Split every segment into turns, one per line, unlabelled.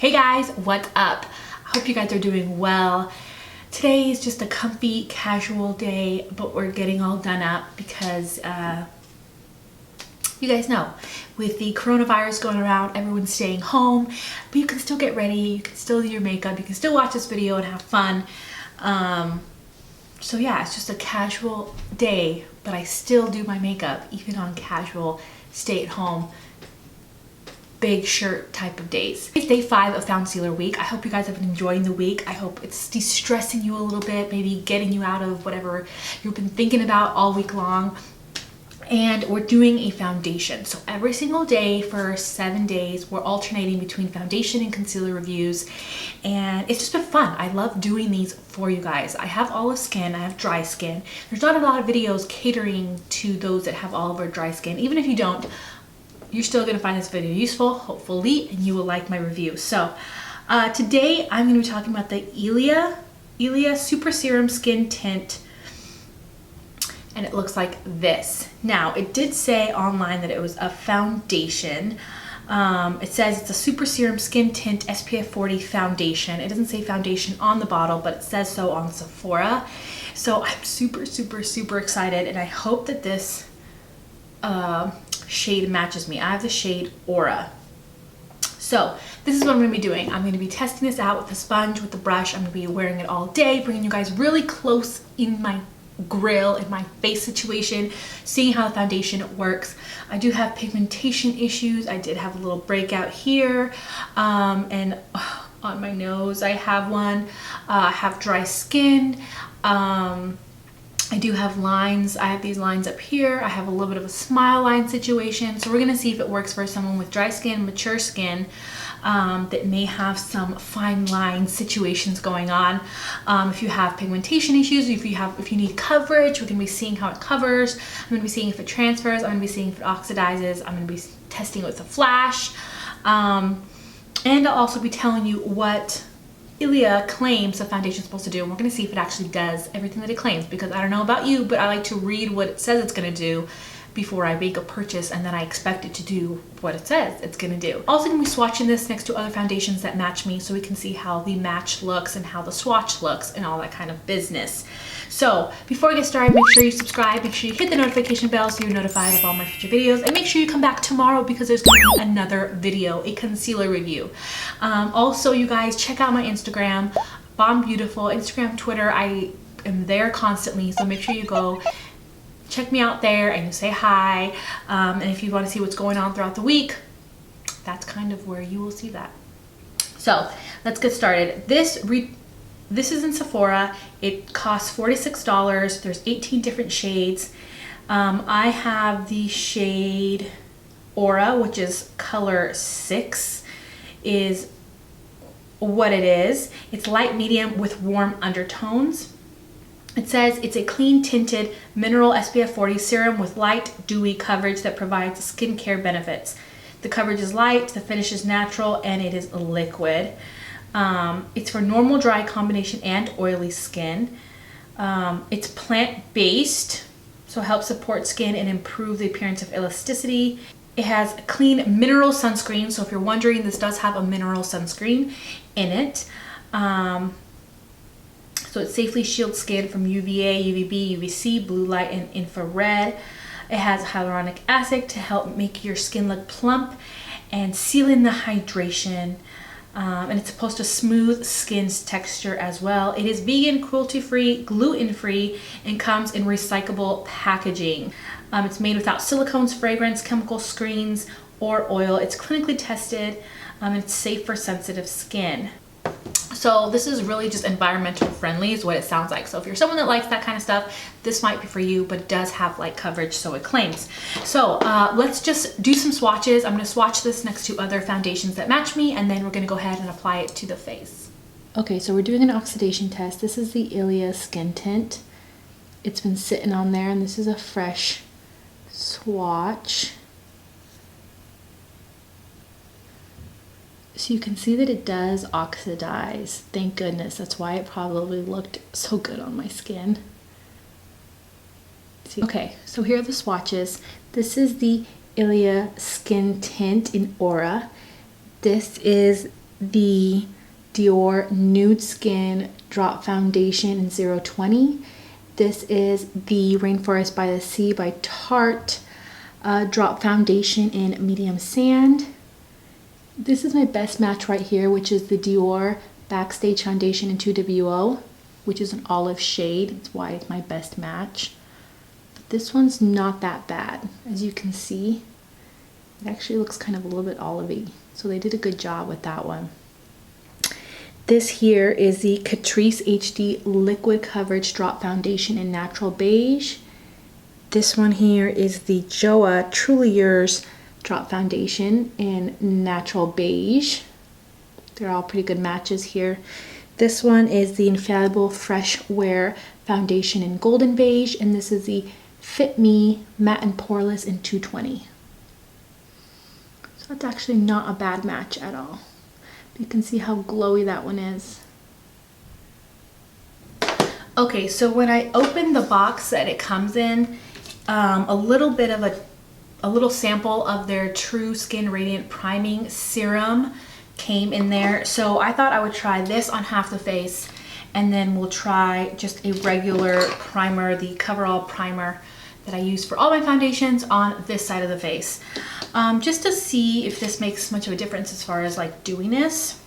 Hey guys, what's up? I hope you guys are doing well. Today is just a comfy, casual day, but we're getting all done up because you guys know, with the coronavirus going around, everyone's staying home, but you can still get ready, you can still do your makeup, you can still watch this video and have fun. So yeah, it's just a casual day, but I still do my makeup, even on casual, stay at home, big shirt type of days. It's day 5 of Found Sealer week. I hope you guys have been enjoying the week. I hope it's de-stressing you a little bit, maybe getting you out of whatever you've been thinking about all week long. And we're doing a foundation. So every single day for 7 days, we're alternating between foundation and concealer reviews. And it's just been fun. I love doing these for you guys. I have olive skin, I have dry skin. There's not a lot of videos catering to those that have olive or dry skin. Even if you don't, you're still gonna find this video useful, hopefully, and you will like my review. So today I'm gonna be talking about the Ilia Super Serum Skin Tint, and it looks like this. Now, it did say online that it was a foundation. It says it's a Super Serum Skin Tint SPF 40 foundation. It doesn't say foundation on the bottle, but it says so on Sephora. So I'm super excited, and I hope that this shade matches me. I have the shade Aura. So this is what I'm going to be doing. I'm going to be testing this out with the sponge, with the brush. I'm going to be wearing it all day, bringing you guys really close in my grill, in my face situation, seeing how the foundation works. I do have pigmentation issues. I did have a little breakout here, and on my nose I have one. I have dry skin. I do have lines. I have these lines up here. I have a little bit of a smile line situation. So we're gonna see if it works for someone with dry skin, mature skin, that may have some fine line situations going on. If you have pigmentation issues, if you need coverage, we're gonna be seeing how it covers. I'm gonna be seeing if it transfers. I'm gonna be seeing if it oxidizes. I'm gonna be testing it with a flash. And I'll also be telling you what Ilia claims the foundation is supposed to do, and we're going to see if it actually does everything that it claims, because I don't know about you, but I like to read what it says it's going to do before I make a purchase, and then I expect it to do what it says it's going to do. Also going to be swatching this next to other foundations that match me, so we can see how the match looks and how the swatch looks and all that kind of business. So before I get started, make sure you subscribe, make sure you hit the notification bell so you're notified of all my future videos, and make sure you come back tomorrow because there's going to be another video, a concealer review. Also, you guys, check out my Instagram, Bondbeautyful, Instagram, Twitter. I am there constantly, so make sure you go check me out there and you say hi. And if you want to see what's going on throughout the week, that's kind of where you will see that. So let's get started. This is in Sephora. It costs $46. There's 18 different shades. I have the shade Aura, which is color 6, is what it is. It's light medium with warm undertones. It says it's a clean tinted mineral SPF 40 serum with light, dewy coverage that provides skincare benefits. The coverage is light, the finish is natural, and it is liquid. It's for normal, dry combination and oily skin. It's plant-based, so helps support skin and improve the appearance of elasticity. It has a clean mineral sunscreen, so if you're wondering, this does have a mineral sunscreen in it. So it safely shields skin from UVA, UVB, UVC, blue light, and infrared. It has hyaluronic acid to help make your skin look plump and seal in the hydration. And it's supposed to smooth skin's texture as well. It is vegan, cruelty-free, gluten-free, and comes in recyclable packaging. It's made without silicones, fragrance, chemical screens, or oil. It's clinically tested, and it's safe for sensitive skin. So this is really just environmental friendly is what it sounds like. So if you're someone that likes that kind of stuff, this might be for you, but it does have light coverage, so it claims. So let's just do some swatches. I'm going to swatch this next to other foundations that match me, and then we're going to go ahead and apply it to the face. Okay, so we're doing an oxidation test. This is the Ilia Skin Tint. It's been sitting on there, and this is a fresh swatch. So you can see that it does oxidize. Thank goodness. That's why it probably looked so good on my skin. See? Okay, so here are the swatches. This is the Ilia Skin Tint in Aura. This is the Dior Nude Skin Drop Foundation in 020. This is the Rainforest by the Sea by Tarte Drop Foundation in Medium Sand. This is my best match right here, which is the Dior Backstage Foundation in 2WO, which is an olive shade. That's why it's my best match. But this one's not that bad. As you can see, it actually looks kind of a little bit olivey. So they did a good job with that one. This here is the Catrice HD Liquid Coverage Drop Foundation in Natural Beige. This one here is the Joa Truly Yours Drop Foundation in Natural Beige. They're all pretty good matches here. This one is the Infallible Fresh Wear Foundation in Golden Beige, and this is the Fit Me Matte and Poreless in 220. So that's actually not a bad match at all. You can see how glowy that one is. Okay, so when I opened the box that it comes in, a little bit of a little sample of their True Skin Radiant Priming Serum came in there. So I thought I would try this on half the face, and then we'll try just a regular primer, the Coverall primer that I use for all my foundations on this side of the face. Just to see if this makes much of a difference as far as like dewiness.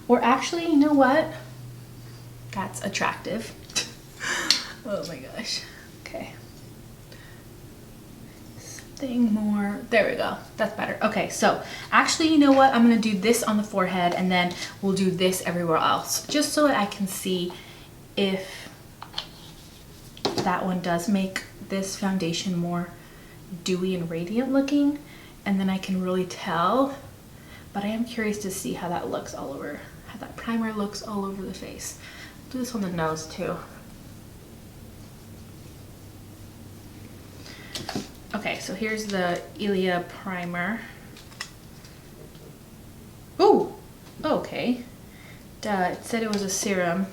Or actually, you know what? That's attractive. Oh my gosh. Okay. Something more. There we go. That's better. Okay, so actually, you know what? I'm going to do this on the forehead, and then we'll do this everywhere else, just so that I can see if that one does make this foundation more dewy and radiant looking, and then I can really tell. But I am curious to see how that looks all over, how that primer looks all over the face. I'll do this on the nose too. Okay, so here's the Ilia primer. Ooh, okay. It said it was a serum.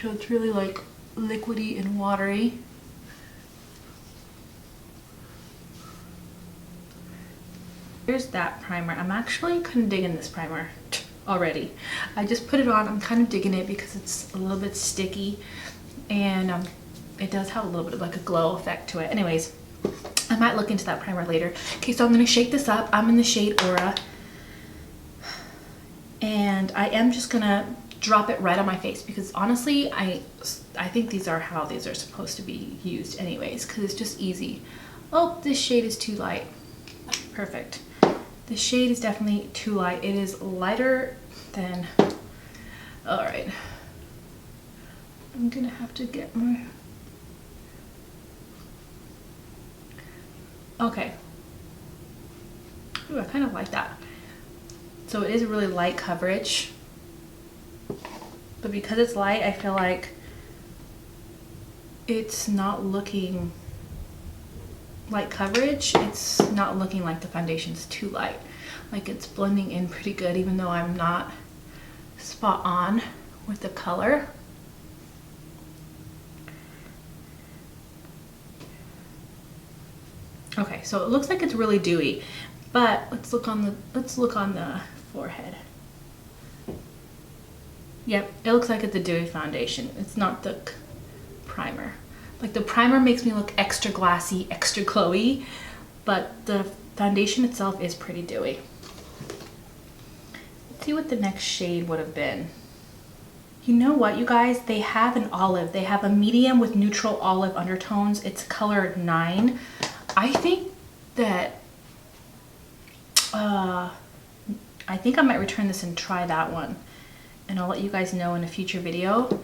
So it's really like liquidy and watery. Here's that primer. I'm actually kind of digging this primer already. I just put it on. I'm kind of digging it because it's a little bit sticky, and it does have a little bit of like a glow effect to it. Anyways, I might look into that primer later. Okay, so I'm going to shake this up. I'm in the shade Aura, and I am just going to drop it right on my face because honestly, I think these are how these are supposed to be used anyways, because it's just easy. Oh, this shade is too light. Perfect. The shade is definitely too light. It is lighter than, all right. I'm gonna have to get my, okay. Ooh, I kind of like that. So it is a really light coverage, but because it's light, I feel like it's not looking light coverage. It's not looking like the foundation's too light. Like it's blending in pretty good, even though I'm not spot on with the color. Okay, so it looks like it's really dewy, but let's look on the forehead. Yep, it looks like it's a dewy foundation. It's not the primer. Like the primer makes me look extra glassy, extra glowy, but the foundation itself is pretty dewy. Let's see what the next shade would have been. You know what, you guys? They have an olive. They have a medium with neutral olive undertones. It's color 9. I think that, I think I might return this and try that one. And I'll let you guys know in a future video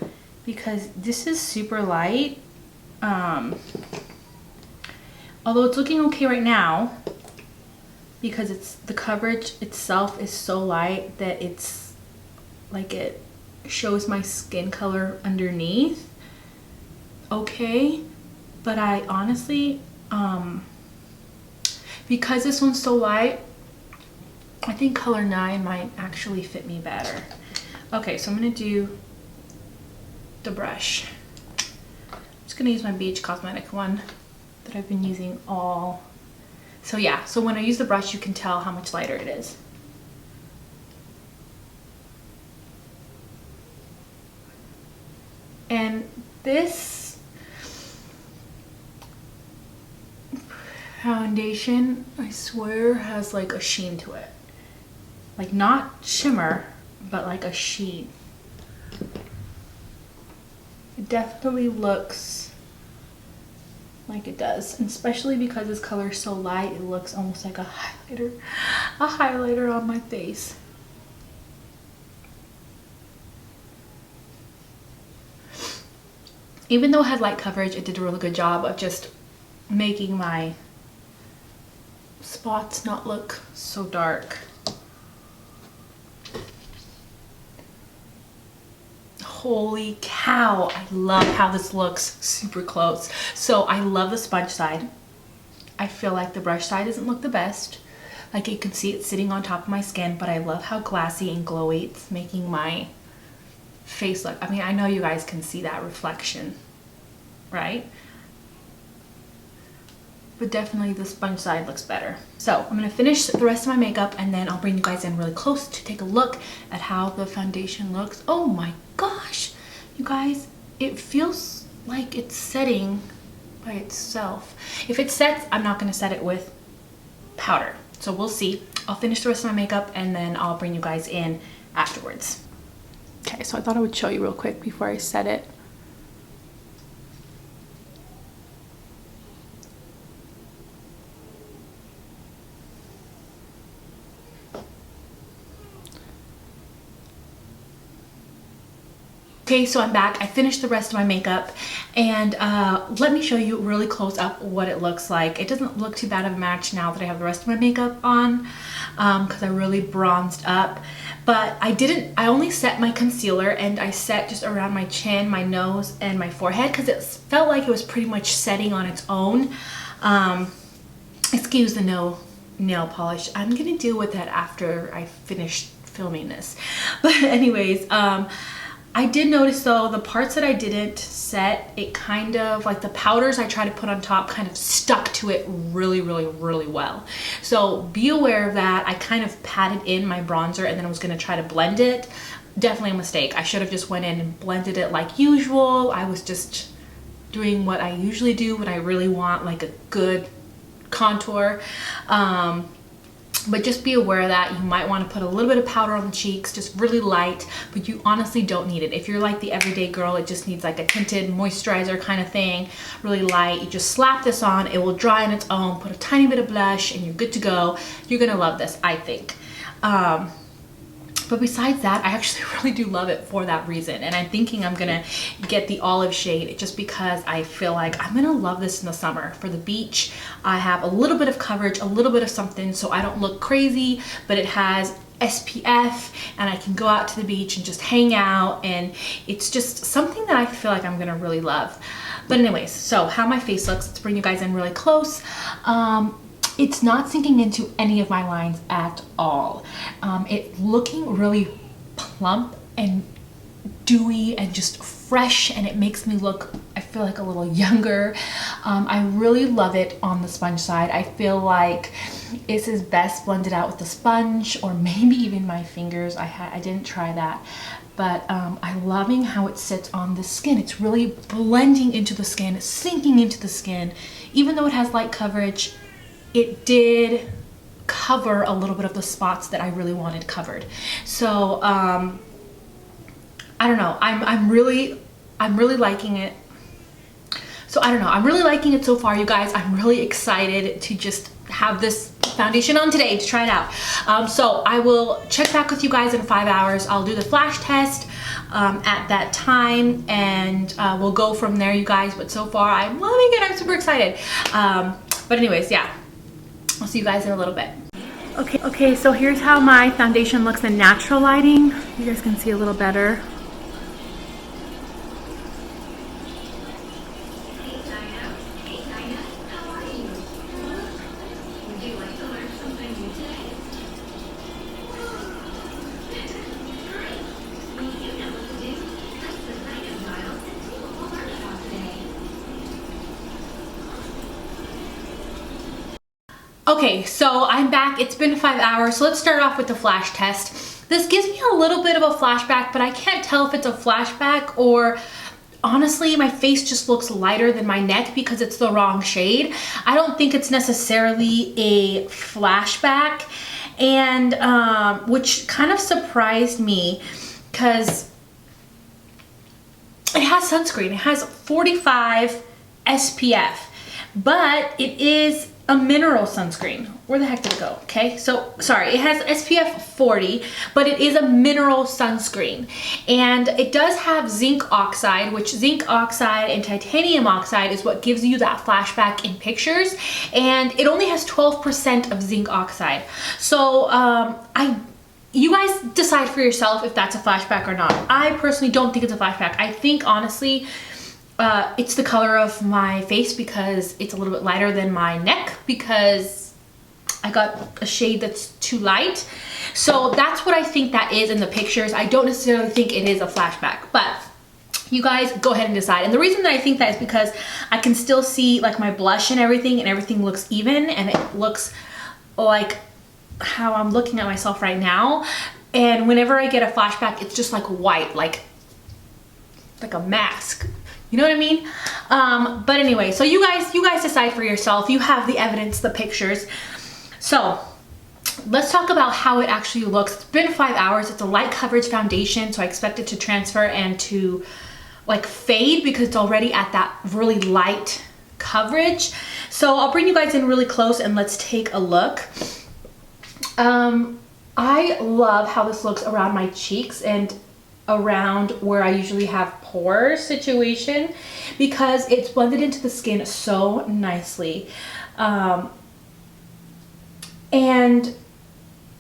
because this is super light. Although it's looking okay right now because it's the coverage itself is so light that it's like it shows my skin color underneath. Okay, but I honestly, because this one's so light, I think color 9 might actually fit me better. Okay, so I'm gonna do the brush. I'm just gonna use my Beige Cosmetic one that I've been using all So yeah, so when I use the brush, you can tell how much lighter it is. And this foundation, I swear, has like a sheen to it. Like not shimmer, but like a sheen. It definitely looks like it does, and especially because this color is so light, it looks almost like a highlighter on my face. Even though it had light coverage, it did a really good job of just making my spots not look so dark. Holy cow, I love how this looks super close. So I love the sponge side. I feel like the brush side doesn't look the best. Like you can see it sitting on top of my skin, but I love how glassy and glowy it's making my face look. I mean, I know you guys can see that reflection, right? But definitely the sponge side looks better. So I'm gonna finish the rest of my makeup and then I'll bring you guys in really close to take a look at how the foundation looks. Oh my gosh, you guys, it feels like it's setting by itself. If it sets, I'm not gonna set it with powder. So we'll see. I'll finish the rest of my makeup and then I'll bring you guys in afterwards. Okay, so I thought I would show you real quick before I set it. Okay, so I'm back. I finished the rest of my makeup and let me show you really close up what it looks like. It doesn't look too bad of a match now that I have the rest of my makeup on because I really bronzed up. But I only set my concealer and I set just around my chin, my nose, and my forehead because it felt like it was pretty much setting on its own. Excuse the no nail polish. I'm gonna deal with that after I finish filming this. But anyways, I did notice though, the parts that I didn't set, it kind of, like the powders I tried to put on top kind of stuck to it really well. So be aware of that. I kind of patted in my bronzer and then I was gonna try to blend it. Definitely a mistake. I should have just went in and blended it like usual. I was just doing what I usually do when I really want like a good contour. But just be aware that you might want to put a little bit of powder on the cheeks, just really light, but you honestly don't need it. If you're like the everyday girl, it just needs like a tinted moisturizer kind of thing, really light. You just slap this on, it will dry on its own, put a tiny bit of blush, and you're good to go. You're gonna love this, I think. But besides that, I actually really do love it for that reason. And I'm thinking I'm gonna get the olive shade just because I feel like I'm gonna love this in the summer. For the beach, I have a little bit of coverage, a little bit of something so I don't look crazy, but it has SPF and I can go out to the beach and just hang out, and it's just something that I feel like I'm gonna really love. But anyways, so how my face looks, let's bring you guys in really close. It's not sinking into any of my lines at all. It's looking really plump and dewy and just fresh, and it makes me look, I feel like, a little younger. I really love it on the sponge side. I feel like this is best blended out with the sponge or maybe even my fingers. I didn't try that. But I'm loving how it sits on the skin. It's really blending into the skin, sinking into the skin. Even though it has light coverage, it did cover a little bit of the spots that I really wanted covered. So I don't know, I'm really liking it. So I don't know, I'm really liking it so far, you guys. I'm really excited to just have this foundation on today to try it out. So I will check back with you guys in 5 hours. I'll do the flash test at that time, and we'll go from there, you guys. But so far I'm loving it. I'm super excited. But anyways, yeah, I'll see you guys in a little bit. Okay, so here's how my foundation looks in natural lighting. You guys can see a little better. Okay, so I'm back. It's been 5 hours. So let's start off with the flash test. This gives me a little bit of a flashback, but I can't tell if it's a flashback or honestly, my face just looks lighter than my neck because it's the wrong shade. I don't think it's necessarily a flashback, and which kind of surprised me because it has sunscreen. It has 45 SPF, but it is a mineral sunscreen. Where the heck did it go? Okay, so sorry, it has SPF 40, but it is a mineral sunscreen. And it does have zinc oxide, which zinc oxide and titanium oxide is what gives you that flashback in pictures. And it only has 12% of zinc oxide. So you guys decide for yourself if that's a flashback or not. I personally don't think it's a flashback. I think honestly, it's the color of my face because it's a little bit lighter than my neck because I got a shade that's too light. So that's what I think that is in the pictures. I don't necessarily think it is a flashback, but you guys go ahead and decide. And the reason that I think that is because I can still see like my blush and everything looks even, and it looks like how I'm looking at myself right now. And whenever I get a flashback, it's just like white, like a mask. You know what I mean? But anyway, so you guys decide for yourself. You have the evidence, the pictures. So let's talk about how it actually looks. It's been 5 hours. It's a light coverage foundation, so I expect it to transfer and to like fade because it's already at that really light coverage. So I'll bring you guys in really close and let's take a look. I love how this looks around my cheeks and around where I usually have pore situation because it's blended into the skin so nicely. And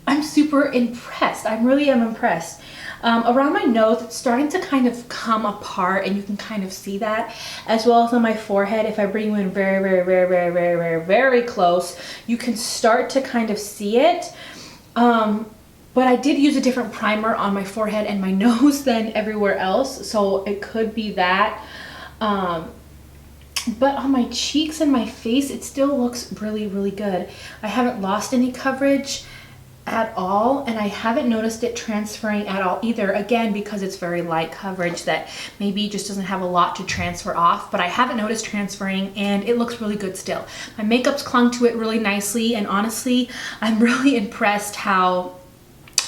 I'm super impressed. I really am impressed. Around my nose, it's starting to kind of come apart and you can kind of see that, as well as on my forehead. If I bring you in very close, you can start to kind of see it. But I did use a different primer on my forehead and my nose than everywhere else, so it could be that. But on my cheeks and my face, it still looks really good. I haven't lost any coverage at all, and I haven't noticed it transferring at all either, again because it's very light coverage that maybe just doesn't have a lot to transfer off, but I haven't noticed transferring and it looks really good still. My makeup's clung to it really nicely, and honestly I'm really impressed how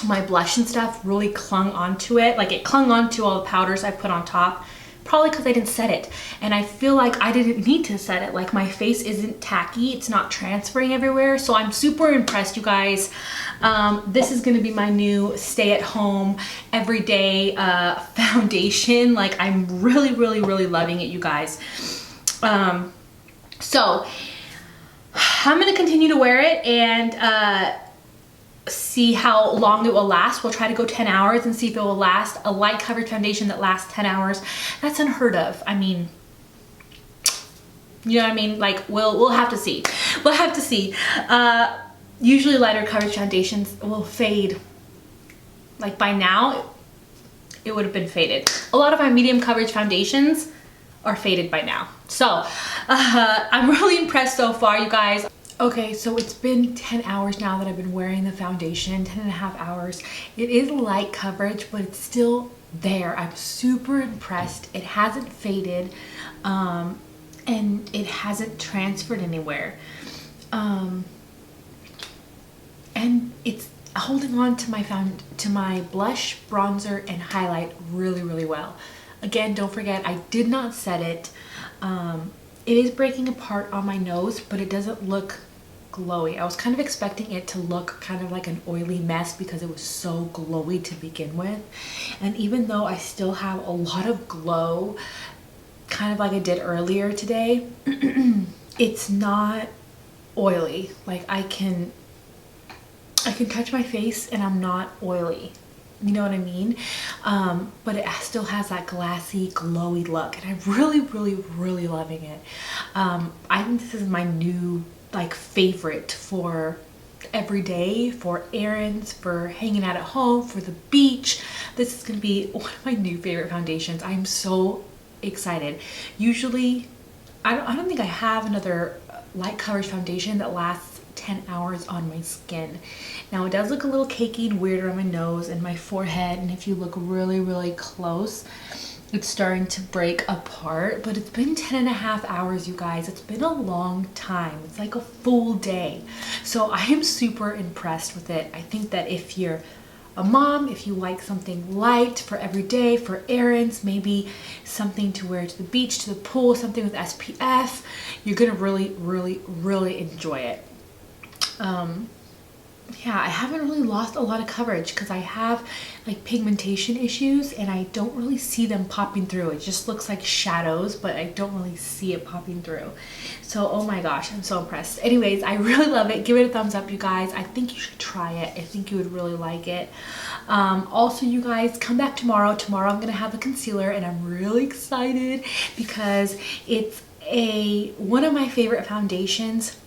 my blush and stuff really clung onto it. Like it clung onto all the powders I put on top, probably because I didn't set it, and I feel like I didn't need to set it. Like my face isn't tacky, it's not transferring everywhere, so I'm super impressed, you guys. This is gonna be my new stay-at-home everyday foundation. Like I'm really loving it, you guys. So I'm gonna continue to wear it and see how long it will last. We'll try to go 10 hours and see if it will last. A light coverage foundation that lasts 10 hours, that's unheard of. I mean, you know what I mean? Like we'll have to see. We'll have to see. Usually lighter coverage foundations will fade. Like by now, it would have been faded. A lot of my medium coverage foundations are faded by now. So I'm really impressed so far, you guys. Okay, so it's been 10 hours now that I've been wearing the foundation, 10 and a half hours. It is light coverage, but it's still there. I'm super impressed. It hasn't faded, and it hasn't transferred anywhere. And it's holding on to my blush, bronzer, and highlight really well. Again, don't forget, I did not set it. It is breaking apart on my nose, but it doesn't look glowy. I was kind of expecting it to look kind of like an oily mess because it was so glowy to begin with. And even though I still have a lot of glow, kind of like I did earlier today, it's not oily. Like I can touch my face and I'm not oily. You know what I mean? But it still has that glassy, glowy look, and I'm really loving it. I think this is my new like favorite for every day, for errands, for hanging out at home, for the beach. This is gonna be one of my new favorite foundations. I'm so excited. Usually, I don't think I have another light coverage foundation that lasts 10 hours on my skin. Now it does look a little cakey and weird on my nose and my forehead, and if you look really, really close, it's starting to break apart, but it's been 10 and a half hours, you guys. It's been a long time. It's like a full day. So I am super impressed with it. I think that if you're a mom, if you like something light for every day, for errands, maybe something to wear to the beach, to the pool, something with SPF, you're gonna really, really, really enjoy it. Yeah, I haven't really lost a lot of coverage because I have like pigmentation issues and I don't really see them popping through. It just looks like shadows, but I don't really see it popping through. So, oh my gosh, I'm so impressed. Anyways, I really love it. Give it a thumbs up, you guys. I think you should try it. I think you would really like it. Also, you guys, come back tomorrow. Tomorrow I'm gonna have a concealer and I'm really excited because it's one of my favorite foundations.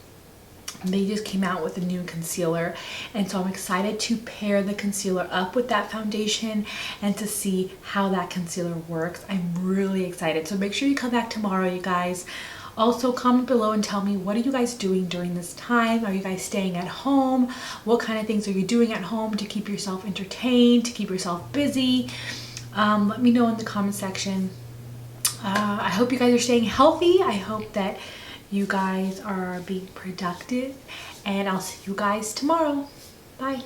They just came out with a new concealer, and so I'm excited to pair the concealer up with that foundation and to see how that concealer works. I'm really excited. So make sure you come back tomorrow, you guys. Also, comment below and tell me, what are you guys doing during this time? Are you guys staying at home? What kind of things are you doing at home to keep yourself entertained, to keep yourself busy? Let me know in the comment section. I hope you guys are staying healthy. I hope that you guys are being productive, and I'll see you guys tomorrow. Bye.